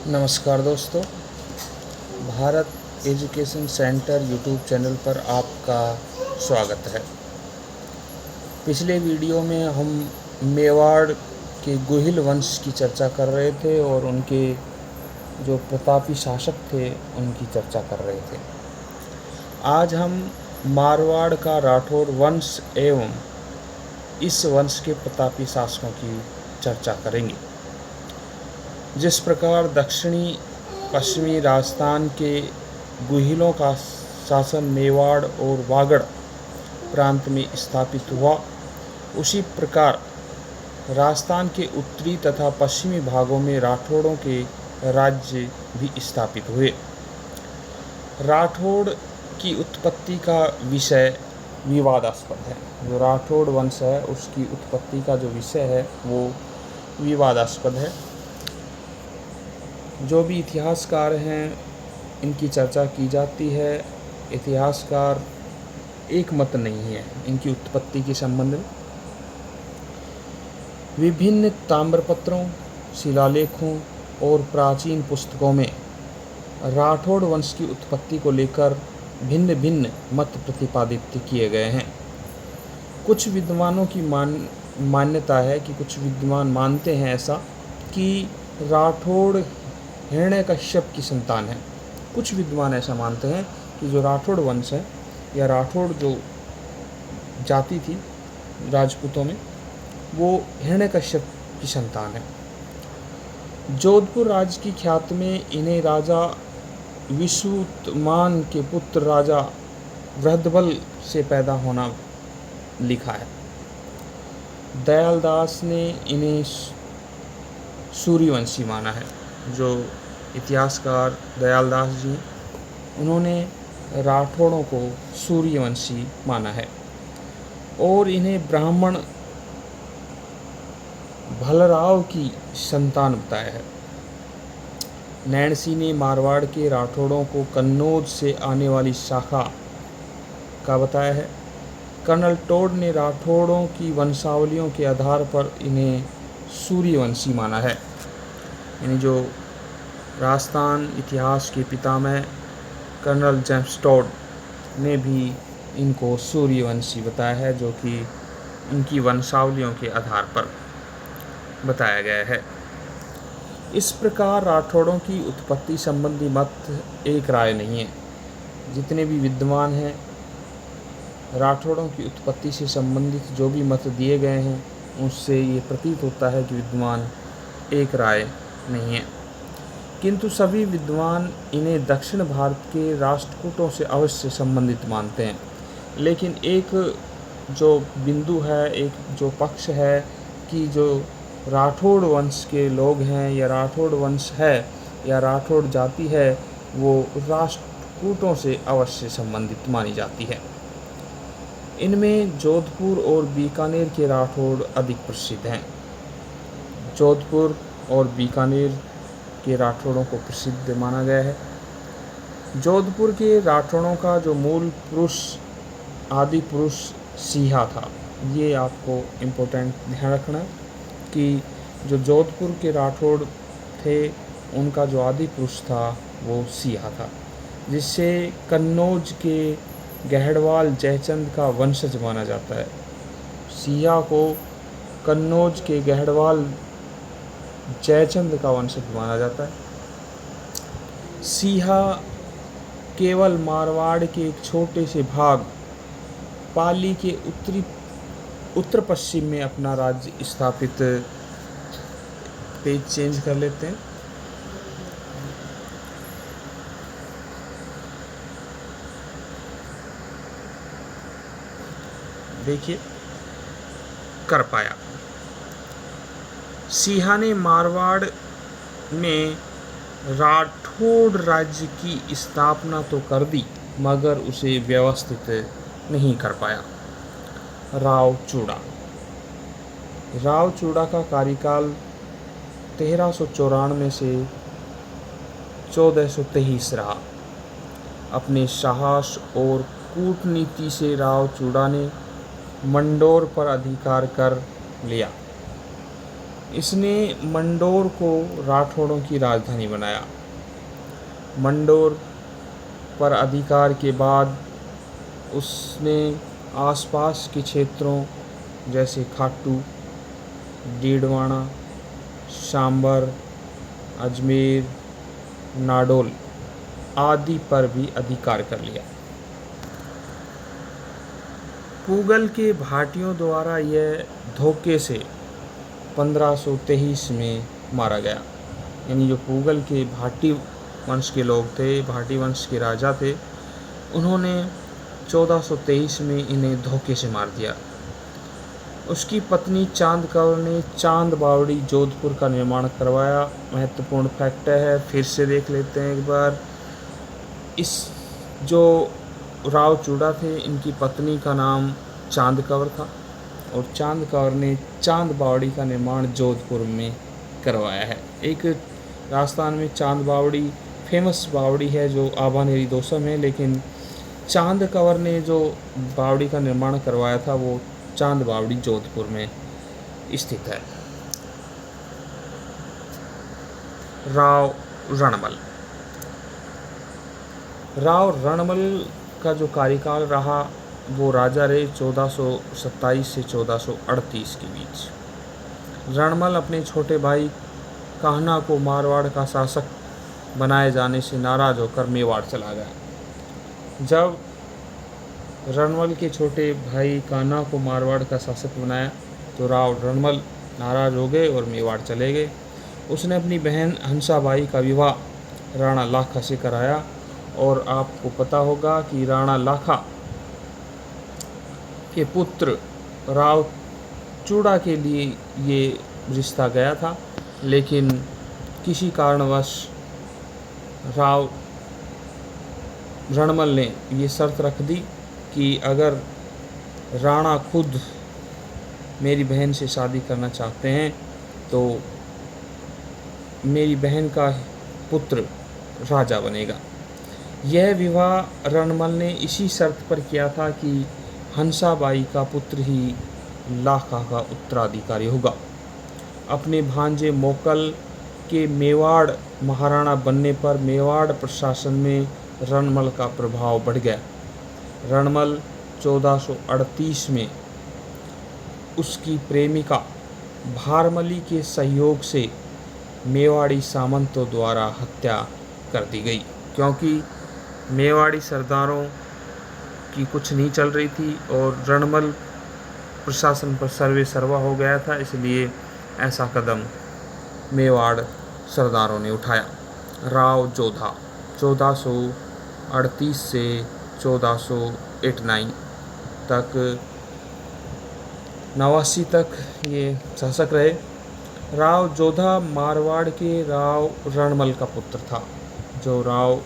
नमस्कार दोस्तों, Bharat education centre YouTube channel पर आपका स्वागत है। पिछले वीडियो में हम मेवाड़ के गोहिल वंश की चर्चा कर रहे थे और उनके जो प्रतापी शासक थे उनकी चर्चा कर रहे थे। आज हम मारवाड़ का राठौड़ वंश एवं इस वंश के प्रतापी शासकों की चर्चा करेंगे। जिस प्रकार दक्षिणी पश्चिमी राजस्थान के गुहिलों का शासन मेवाड़ और वागड़ प्रांत में स्थापित हुआ, उसी प्रकार राजस्थान के उत्तरी तथा पश्चिमी भागों में राठौड़ों के राज्य भी स्थापित हुए। राठौड़ की उत्पत्ति का विषय विवादास्पद है। जो राठौड़ वंश है उसकी उत्पत्ति का जो विषय है वो विवादास्पद है। जो भी इतिहासकार हैं इनकी चर्चा की जाती है। इतिहासकार एक मत नहीं है इनकी उत्पत्ति के संबंध में। विभिन्न ताम्रपत्रों, शिलालेखों और प्राचीन पुस्तकों में राठौड़ वंश की उत्पत्ति को लेकर भिन्न भिन्न मत प्रतिपादित किए गए हैं। कुछ विद्वानों की मान्यता है कि कुछ विद्वान मानते हैं ऐसा कि राठौड़ हिरण्यकश्यप की संतान है। कुछ विद्वान ऐसा मानते हैं कि जो राठौड़ वंश है या राठौड़ जो जाति थी राजपूतों में, वो हिरण्यकश्यप की संतान है। जोधपुर राज्य की ख्याति में इन्हें राजा विश्वतमान के पुत्र राजा वृहदबल से पैदा होना लिखा है। दयालदास ने इन्हें सूर्यवंशी माना है। जो इतिहासकार दयालदास जी, उन्होंने राठौड़ों को सूर्यवंशी माना है और इन्हें ब्राह्मण भलराव की संतान बताया है। नैणसी ने मारवाड़ के राठौड़ों को कन्नौज से आने वाली शाखा का बताया है। कर्नल टोड ने राठौड़ों की वंशावलियों के आधार पर इन्हें सूर्यवंशी माना है। यानी जो राजस्थान इतिहास के पितामह कर्नल जेम्स टोड ने भी इनको सूर्यवंशी बताया है, जो कि इनकी वंशावलियों के आधार पर बताया गया है। इस प्रकार राठौड़ों की उत्पत्ति संबंधी मत एक राय नहीं है। जितने भी विद्वान हैं राठौड़ों की उत्पत्ति से संबंधित जो भी मत दिए गए हैं उससे ये प्रतीत होता है कि विद्वान एक राय नहीं है। किंतु सभी विद्वान इन्हें दक्षिण भारत के राष्ट्रकूटों से अवश्य संबंधित मानते हैं। लेकिन एक जो बिंदु है, एक जो पक्ष है कि जो राठौड़ वंश के लोग हैं या राठौड़ वंश है या राठौड़ जाति है, वो राष्ट्रकूटों से अवश्य संबंधित मानी जाती है। इनमें जोधपुर और बीकानेर के राठौड़ अधिक प्रसिद्ध हैं। जोधपुर और बीकानेर के राठौड़ों को प्रसिद्ध माना गया है। जोधपुर के राठौड़ों का जो मूल पुरुष, आदि पुरुष सिहा था। ये आपको इम्पोर्टेंट ध्यान रखना है कि जो जोधपुर के राठौड़ थे उनका जो आदि पुरुष था वो सिहा था, जिससे कन्नौज के गहड़वाल जयचंद का वंशज माना जाता है। सिहा को कन्नौज के गहड़वाल जयचंद का वंशज माना जाता है। सिहा केवल मारवाड़ के एक छोटे से भाग पाली के उत्तर पश्चिम में अपना राज्य स्थापित, पेज चेंज कर लेते हैं। देखिए, कर पाया। सिहा ने मारवाड़ में राठौड़ राज्य की स्थापना तो कर दी मगर उसे व्यवस्थित नहीं कर पाया। राव चूड़ा का कार्यकाल 1394 से 1423 रहा। अपने साहस और कूटनीति से राव चूड़ा ने मंडोर पर अधिकार कर लिया। इसने मंडोर को राठौड़ों की राजधानी बनाया। मंडोर पर अधिकार के बाद उसने आसपास के क्षेत्रों जैसे खाटू, डीडवाना, सांबर, अजमेर, नाडोल आदि पर भी अधिकार कर लिया। पूगल के भाटियों द्वारा यह धोखे से 1523 में मारा गया। यानी जो पूगल के भाटी वंश के लोग थे, भाटी वंश के राजा थे, उन्होंने 1423 में इन्हें धोखे से मार दिया। उसकी पत्नी चांद कौर ने चांद बावड़ी जोधपुर का निर्माण करवाया। महत्वपूर्ण फैक्ट है, फिर से देख लेते हैं एक बार। इस जो राव चूड़ा थे, इनकी पत्नी का नाम चांद कौर था और चांद कौर ने चांद बावड़ी का निर्माण जोधपुर में करवाया है। एक राजस्थान में चांद बावड़ी फेमस बावड़ी है जो आभानेरी दोसम है, लेकिन चांद कौर ने जो बावड़ी का निर्माण करवाया था वो चांद बावड़ी जोधपुर में स्थित है। राव रणमल। राव रणमल का जो कार्यकाल रहा वो राजा रहे 1427 से 1438 के बीच। रणमल अपने छोटे भाई कान्हा को मारवाड़ का शासक बनाए जाने से नाराज होकर मेवाड़ चला गया। जब रणमल के छोटे भाई कान्हा को मारवाड़ का शासक बनाया तो राव रणमल नाराज हो गए और मेवाड़ चले गए। उसने अपनी बहन हंसाबाई का विवाह राणा लाखा से कराया और आपको पता होगा कि राणा लाखा के पुत्र राव चूड़ा के लिए ये रिश्ता गया था, लेकिन किसी कारणवश राव रणमल ने ये शर्त रख दी कि अगर राणा खुद मेरी बहन से शादी करना चाहते हैं तो मेरी बहन का पुत्र राजा बनेगा। यह विवाह रणमल ने इसी शर्त पर किया था कि हंसाबाई का पुत्र ही लाखा का उत्तराधिकारी होगा। अपने भांजे मोकल के मेवाड़ महाराणा बनने पर मेवाड़ प्रशासन में रणमल का प्रभाव बढ़ गया। रणमल 1438 में उसकी प्रेमिका भारमली के सहयोग से मेवाड़ी सामंतों द्वारा हत्या कर दी गई, क्योंकि मेवाड़ी सरदारों की कुछ नहीं चल रही थी और रणमल प्रशासन पर सर्वे सर्वा हो गया था, इसलिए ऐसा कदम मेवाड़ सरदारों ने उठाया। राव जोधा 1438 से 1489 तक 89 तक ये शासक रहे। राव जोधा मारवाड़ के राव रणमल का पुत्र था। जो राव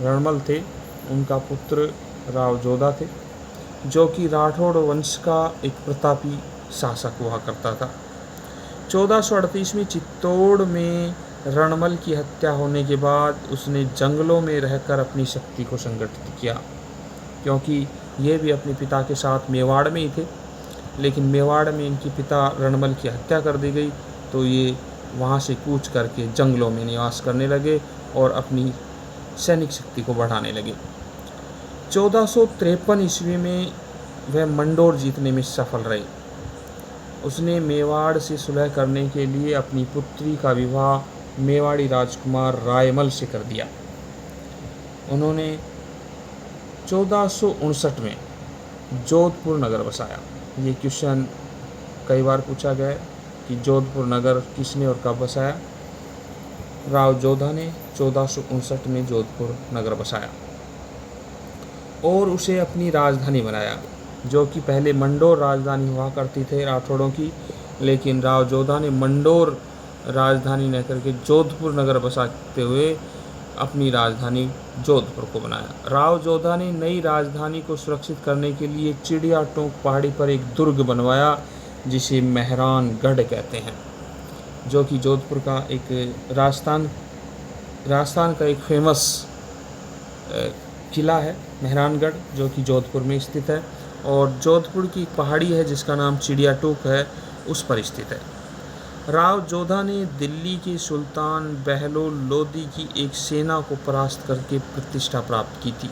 रणमल थे उनका पुत्र राव जोधा थे, जो कि राठौड़ वंश का एक प्रतापी शासक हुआ करता था। 1438 में चित्तौड़ में रणमल की हत्या होने के बाद उसने जंगलों में रहकर अपनी शक्ति को संगठित किया, क्योंकि ये भी अपने पिता के साथ मेवाड़ में ही थे, लेकिन मेवाड़ में इनके पिता रणमल की हत्या कर दी गई तो ये वहाँ से कूच करके जंगलों में निवास करने लगे और अपनी सैनिक शक्ति को बढ़ाने लगे। 1453 ईस्वी में वह मंडोर जीतने में सफल रहे। उसने मेवाड़ से सुलह करने के लिए अपनी पुत्री का विवाह मेवाड़ी राजकुमार रायमल से कर दिया। उन्होंने 1459 में जोधपुर नगर बसाया। ये क्वेश्चन कई बार पूछा गया है कि जोधपुर नगर किसने और कब बसाया। राव जोधा ने 1459 में जोधपुर नगर बसाया और उसे अपनी राजधानी बनाया, जो कि पहले मंडोर राजधानी हुआ करती थी राठौड़ों की, लेकिन राव जोधा ने मंडोर राजधानी न करके जोधपुर नगर बसाते हुए अपनी राजधानी जोधपुर को बनाया। राव जोधा ने नई राजधानी को सुरक्षित करने के लिए चिड़िया टोंक पहाड़ी पर एक दुर्ग बनवाया जिसे मेहरानगढ़ कहते हैं, जो कि जोधपुर का एक राजस्थान का एक फेमस किला है मेहरानगढ़, जो कि जोधपुर में स्थित है। और जोधपुर की पहाड़ी है जिसका नाम चिड़िया टोंक है, उस पर स्थित है। राव जोधा ने दिल्ली के सुल्तान बहलोल लोदी की एक सेना को परास्त करके प्रतिष्ठा प्राप्त की थी।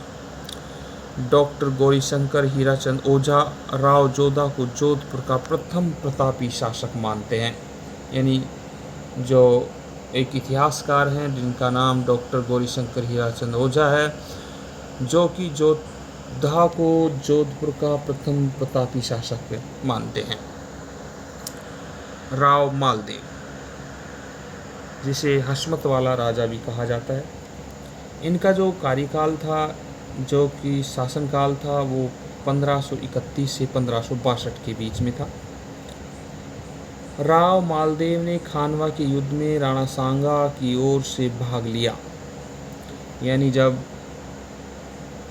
डॉक्टर गौरीशंकर हीराचंद ओझा राव जोधा को जोधपुर का प्रथम प्रतापी शासक मानते हैं। यानी जो एक इतिहासकार हैं जिनका नाम डॉक्टर गौरीशंकर हीराचंद ओझा है, जो कि जोधा को जोधपुर का प्रथम प्रतापी शासक मानते हैं। राव मालदेव, जिसे हशमत वाला राजा भी कहा जाता है, इनका जो कार्यकाल था, जो कि शासनकाल था, वो 1531 से 1562 के बीच में था। राव मालदेव ने खानवा के युद्ध में राणा सांगा की ओर से भाग लिया। यानी जब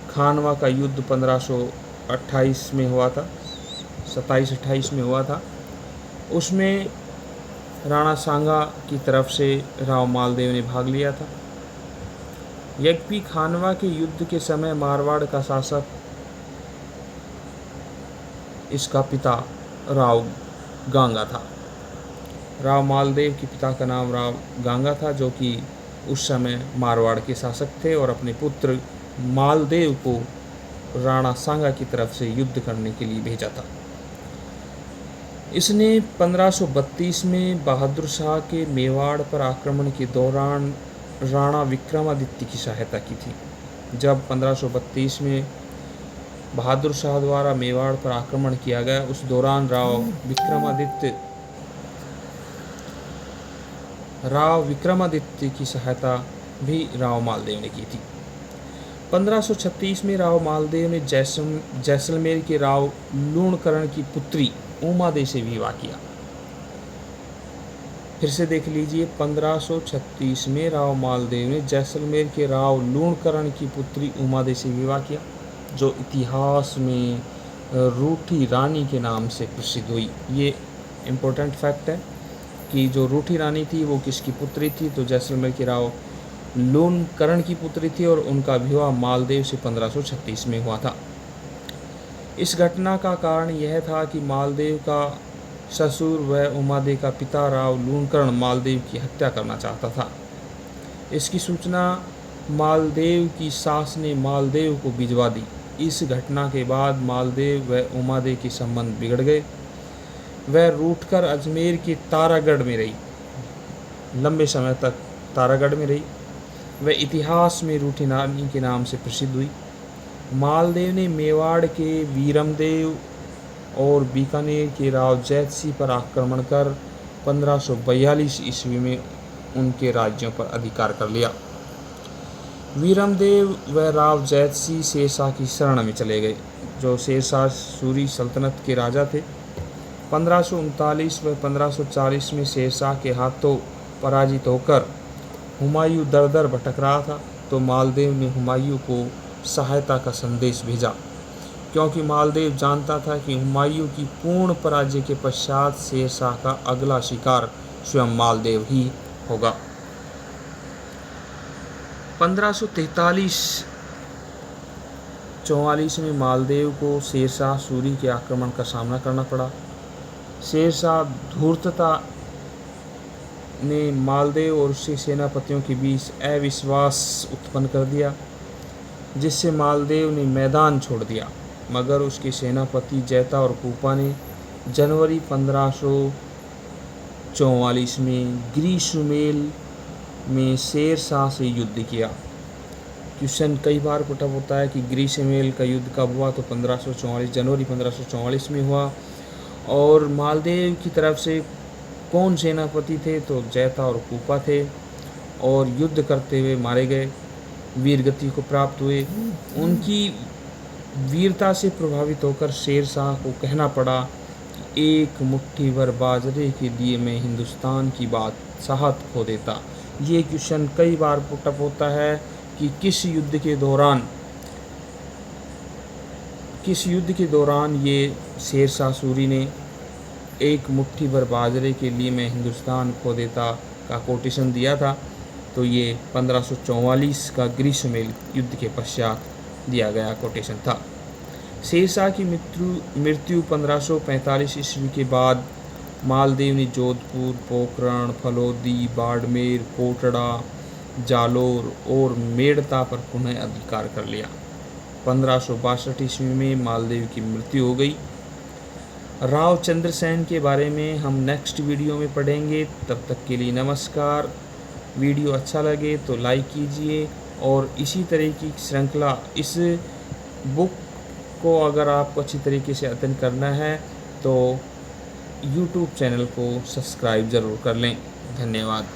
खानवा का युद्ध 1528 में हुआ था, 27-28 में हुआ था, उसमें राणा सांगा की तरफ से राव मालदेव ने भाग लिया था। यद्यपि खानवा के युद्ध के समय मारवाड़ का शासक इसका पिता राव गांगा था। राव मालदेव के पिता का नाम राव गांगा था, जो कि उस समय मारवाड़ के शासक थे और अपने पुत्र मालदेव को राणा सांगा की तरफ से युद्ध करने के लिए भेजा था। इसने 1532 में बहादुर शाह के मेवाड़ पर आक्रमण के दौरान राणा विक्रमादित्य की सहायता की थी। जब 1532 में बहादुर शाह द्वारा मेवाड़ पर आक्रमण किया गया, उस दौरान राव विक्रमादित्य की सहायता भी राव मालदेव ने की थी। 1536 में राव मालदेव ने जैसलमेर के राव लूणकरण की पुत्री उमादे से विवाह किया। फिर से देख लीजिए, 1536 में राव मालदेव ने जैसलमेर के राव लूणकरण की पुत्री उमादे से विवाह किया, जो इतिहास में रूठी रानी के नाम से प्रसिद्ध हुई। ये इम्पोर्टेंट फैक्ट है कि जो रूठी रानी थी वो किसकी पुत्री थी, तो जैसलमेर के राव लूणकरण की पुत्री थी और उनका विवाह मालदेव से 1536 में हुआ था। इस घटना का कारण यह था कि मालदेव का ससुर व उमादे का पिता राव लूणकरण मालदेव की हत्या करना चाहता था। इसकी सूचना मालदेव की सास ने मालदेव को भिजवा दी। इस घटना के बाद मालदेव व उमादे के संबंध बिगड़ गए। वह रूठकर अजमेर के तारागढ़ में रही, लंबे समय तक तारागढ़ में रही। वह इतिहास में रूठी रानी के नाम से प्रसिद्ध हुई। मालदेव ने मेवाड़ के वीरमदेव और बीकानेर के राव जैतसी पर आक्रमण कर 1542 ईस्वी में उनके राज्यों पर अधिकार कर लिया। वीरमदेव व राव जैतसी शेरशाह की शरण में चले गए, जो शेरशाह सूरी सल्तनत के राजा थे। 1539 व 1540 में शेरशाह के हाथों पराजित होकर हुमायूं दर दर भटक रहा था, तो मालदेव ने हुमायूं को सहायता का संदेश भेजा, क्योंकि मालदेव जानता था कि हुमायूं की पूर्ण पराजय के पश्चात शेरशाह का अगला शिकार स्वयं मालदेव ही होगा। 1543-44 में मालदेव को शेरशाह सूरी के आक्रमण का सामना करना पड़ा। शेरशाह धूर्तता ने मालदेव और उसके सेनापतियों के बीच अविश्वास उत्पन्न कर दिया, जिससे मालदेव ने मैदान छोड़ दिया। मगर उसके सेनापति जैता और कूपा ने जनवरी 1544 में ग्रीसुमेल में शेरशाह से युद्ध किया। क्वेश्चन कई बार पुटअप होता है कि ग्रीसुमेल का युद्ध कब हुआ, तो 1544 जनवरी 1544 में हुआ। और मालदेव की तरफ से कौन सेनापति थे, तो जैता और कूपा थे, और युद्ध करते हुए मारे गए, वीरगति को प्राप्त हुए। उनकी वीरता से प्रभावित होकर शेरशाह को कहना पड़ा कि एक मुट्ठी भर बाजरे के लिए मैं हिंदुस्तान की बादशाहत खो देता। ये क्वेश्चन कई बार पुटअप होता है कि किस युद्ध के दौरान ये शेरशाह सूरी ने एक मुट्ठी भर बाजरे के लिए मैं हिंदुस्तान खो देता का कोटेशन दिया था। तो ये 1544 का ग्रीसुमेल युद्ध के पश्चात दिया गया कोटेशन था। शेरशाह की मृत्यु 1545 ईस्वी के बाद मालदेव ने जोधपुर, पोखरण, फलोदी, बाड़मेर, कोटड़ा, जालोर और मेड़ता पर पुनः अधिकार कर लिया। 1562 ईस्वी में मालदेव की मृत्यु हो गई। राव चंद्रसेन के बारे में हम नेक्स्ट वीडियो में पढ़ेंगे। तब तक के लिए नमस्कार। वीडियो अच्छा लगे तो लाइक कीजिए और इसी तरह की श्रृंखला, इस बुक को अगर आपको अच्छी तरीके से अध्ययन करना है तो यूट्यूब चैनल को सब्सक्राइब ज़रूर कर लें। धन्यवाद।